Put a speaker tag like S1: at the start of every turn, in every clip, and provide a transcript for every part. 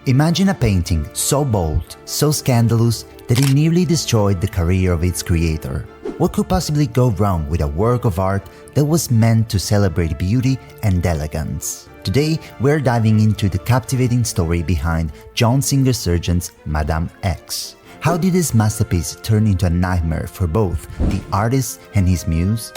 S1: Imagine a painting so bold, so scandalous, that it nearly destroyed the career of its creator. What could possibly go wrong with a work of art that was meant to celebrate beauty and elegance? Today, we're diving into the captivating story behind John Singer Sargent's Madame X. How did this masterpiece turn into a nightmare for both the artist and his muse?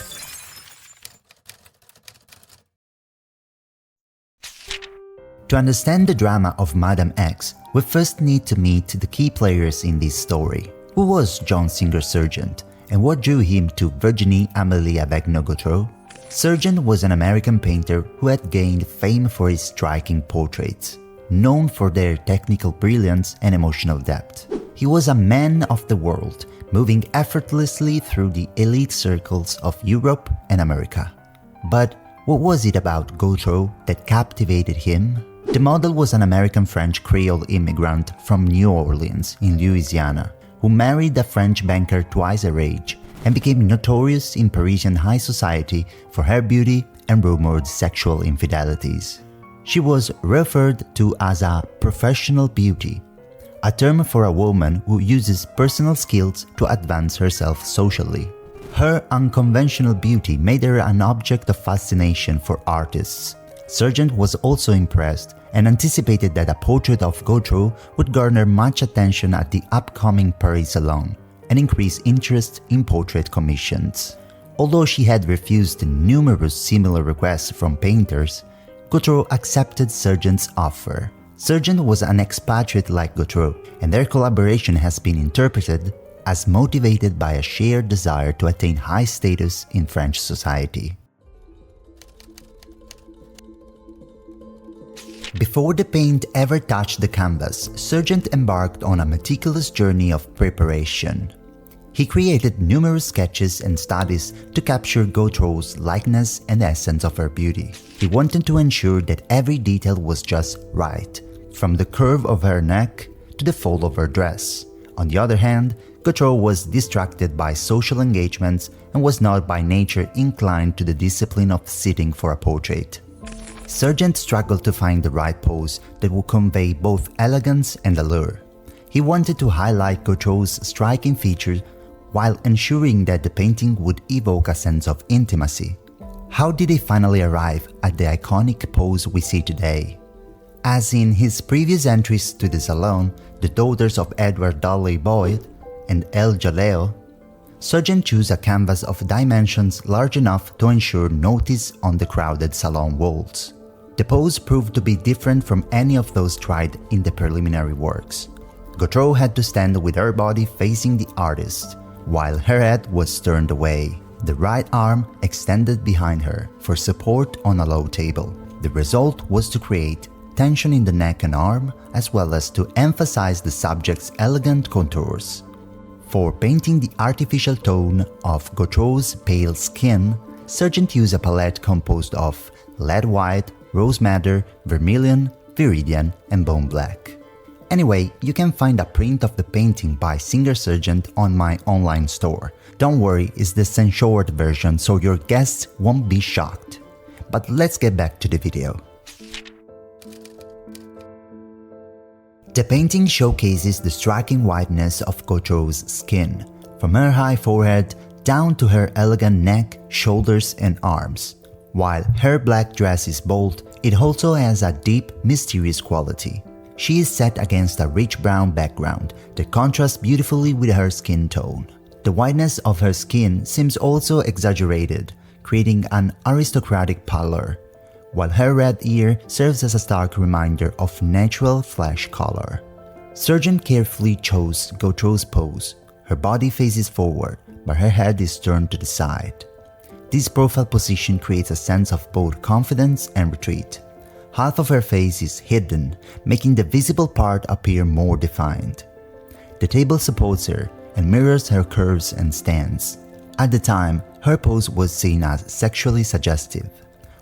S1: To understand the drama of Madame X, we first need to meet the key players in this story. Who was John Singer Sargent, and what drew him to Virginie Amélie avec Gautreau? Sargent was an American painter who had gained fame for his striking portraits, known for their technical brilliance and emotional depth. He was a man of the world, moving effortlessly through the elite circles of Europe and America. But what was it about Gautreau that captivated him? The model was an American-French Creole immigrant from New Orleans in Louisiana, who married a French banker twice her age and became notorious in Parisian high society for her beauty and rumored sexual infidelities. She was referred to as a professional beauty, a term for a woman who uses personal skills to advance herself socially. Her unconventional beauty made her an object of fascination for artists. Sargent was also impressed and anticipated that a portrait of Gautreau would garner much attention at the upcoming Paris Salon and increase interest in portrait commissions. Although she had refused numerous similar requests from painters, Gautreau accepted Sargent's offer. Sargent was an expatriate like Gautreau, and their collaboration has been interpreted as motivated by a shared desire to attain high status in French society. Before the paint ever touched the canvas, Sargent embarked on a meticulous journey of preparation. He created numerous sketches and studies to capture Gautreau's likeness and essence of her beauty. He wanted to ensure that every detail was just right, from the curve of her neck to the fold of her dress. On the other hand, Gautreau was distracted by social engagements and was not by nature inclined to the discipline of sitting for a portrait. Sargent struggled to find the right pose that would convey both elegance and allure. He wanted to highlight Gautreau's striking features while ensuring that the painting would evoke a sense of intimacy. How did he finally arrive at the iconic pose we see today? As in his previous entries to the Salon, The Daughters of Edward Dudley Boyd and El Jaleo, Sargent chose a canvas of dimensions large enough to ensure notice on the crowded salon walls. The pose proved to be different from any of those tried in the preliminary works. Gautreau had to stand with her body facing the artist, while her head was turned away, the right arm extended behind her for support on a low table. The result was to create tension in the neck and arm, as well as to emphasize the subject's elegant contours. For painting the artificial tone of Gautreau's pale skin, Sargent used a palette composed of lead white, rose madder, vermilion, viridian, and bone black. Anyway, you can find a print of the painting by Singer Sargent on my online store. Don't worry, it's the censored version, so your guests won't be shocked. But let's get back to the video. The painting showcases the striking whiteness of Gautreau's skin, from her high forehead down to her elegant neck, shoulders, and arms. While her black dress is bold, it also has a deep, mysterious quality. She is set against a rich brown background that contrasts beautifully with her skin tone. The whiteness of her skin seems also exaggerated, creating an aristocratic pallor, while her red ear serves as a stark reminder of natural flesh color. Sargent carefully chose Gautreau's pose. Her body faces forward, but her head is turned to the side. This profile position creates a sense of both confidence and retreat. Half of her face is hidden, making the visible part appear more defined. The table supports her and mirrors her curves and stance. At the time, her pose was seen as sexually suggestive.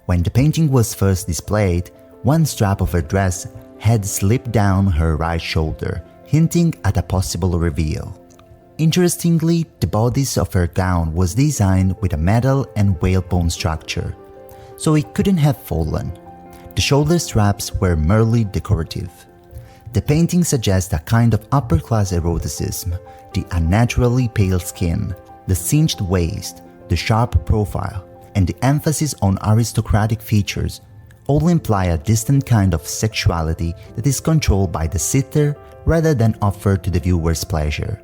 S1: When the painting was first displayed, one strap of her dress had slipped down her right shoulder, hinting at a possible reveal. Interestingly, the bodice of her gown was designed with a metal and whalebone structure, so it couldn't have fallen. The shoulder straps were merely decorative. The painting suggests a kind of upper-class eroticism, the unnaturally pale skin, the cinched waist, the sharp profile, and the emphasis on aristocratic features all imply a distant kind of sexuality that is controlled by the sitter rather than offered to the viewer's pleasure.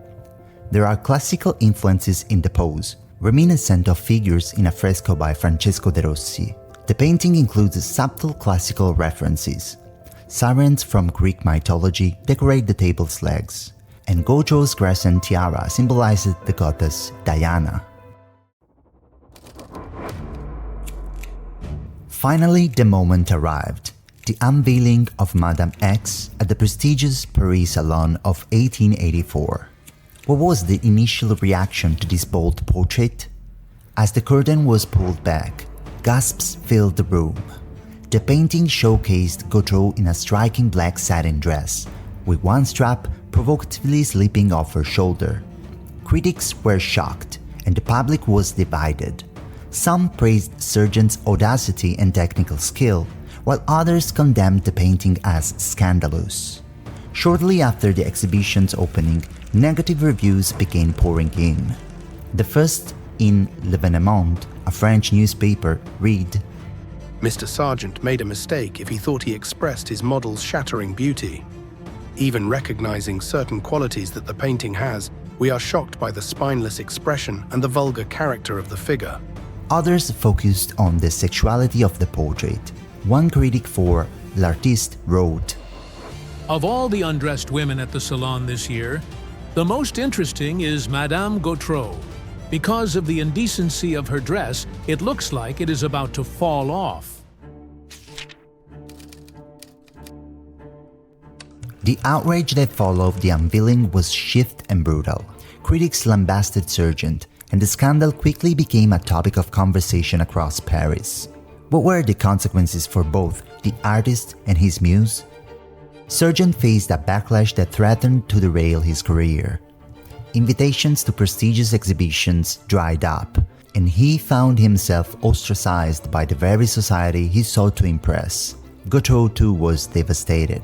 S1: There are classical influences in the pose, reminiscent of figures in a fresco by Francesco de Rossi. The painting includes subtle classical references. Sirens from Greek mythology decorate the table's legs, and Gaudreau's crescent tiara symbolizes the goddess Diana. Finally, the moment arrived, the unveiling of Madame X at the prestigious Paris Salon of 1884. What was the initial reaction to this bold portrait? As the curtain was pulled back, gasps filled the room. The painting showcased Gaudreau in a striking black satin dress, with one strap provocatively slipping off her shoulder. Critics were shocked, and the public was divided. Some praised Sargent's audacity and technical skill, while others condemned the painting as scandalous. Shortly after the exhibition's opening, negative reviews began pouring in. The first, in L'Événement, a French newspaper, read,
S2: Mr. Sargent made a mistake if he thought he expressed his model's shattering beauty. Even recognizing certain qualities that the painting has, we are shocked by the spineless expression and the vulgar character of the figure.
S1: Others focused on the sexuality of the portrait. One critic for L'Artiste wrote,
S3: Of all the undressed women at the salon this year, the most interesting is Madame Gaudreau. Because of the indecency of her dress, it looks like it is about to fall off.
S1: The outrage that followed the unveiling was swift and brutal. Critics lambasted Sargent, and the scandal quickly became a topic of conversation across Paris. What were the consequences for both the artist and his muse? Sargent faced a backlash that threatened to derail his career. Invitations to prestigious exhibitions dried up, and he found himself ostracized by the very society he sought to impress. Gaudreau too was devastated.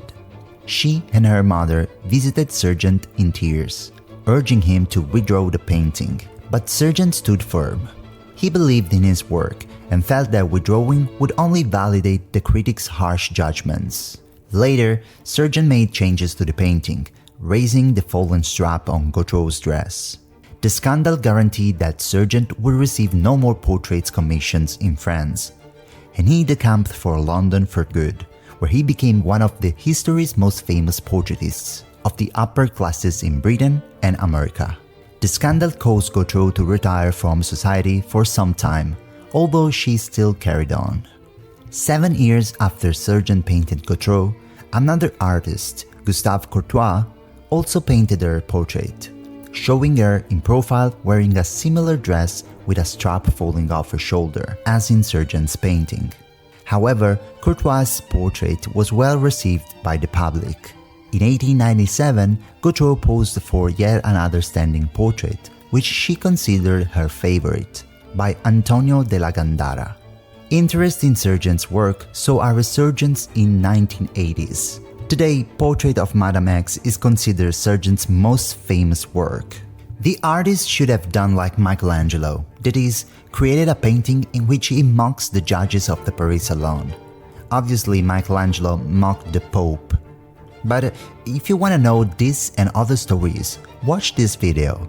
S1: She and her mother visited Sargent in tears, urging him to withdraw the painting. But Sargent stood firm. He believed in his work and felt that withdrawing would only validate the critics' harsh judgments. Later, Sargent made changes to the painting, raising the fallen strap on Gaudreau's dress. The scandal guaranteed that Sargent would receive no more portraits commissions in France, and he decamped for London for good, where he became one of the history's most famous portraitists of the upper classes in Britain and America. The scandal caused Gaudreau to retire from society for some time, although she still carried on. 7 years after Sargent painted Gaudreau, another artist, Gustave Courtois, also painted her portrait, showing her in profile wearing a similar dress with a strap falling off her shoulder, as in Sargent's painting. However, Courtois' portrait was well received by the public. In 1897, Gaudreau posed for yet another standing portrait, which she considered her favorite, by Antonio de la Gandara. Interest in Sargent's work saw a resurgence in 1980s. Today, Portrait of Madame X is considered Sargent's most famous work. The artist should have done like Michelangelo, that is, created a painting in which he mocks the judges of the Paris Salon. Obviously, Michelangelo mocked the Pope. But if you want to know this and other stories, watch this video.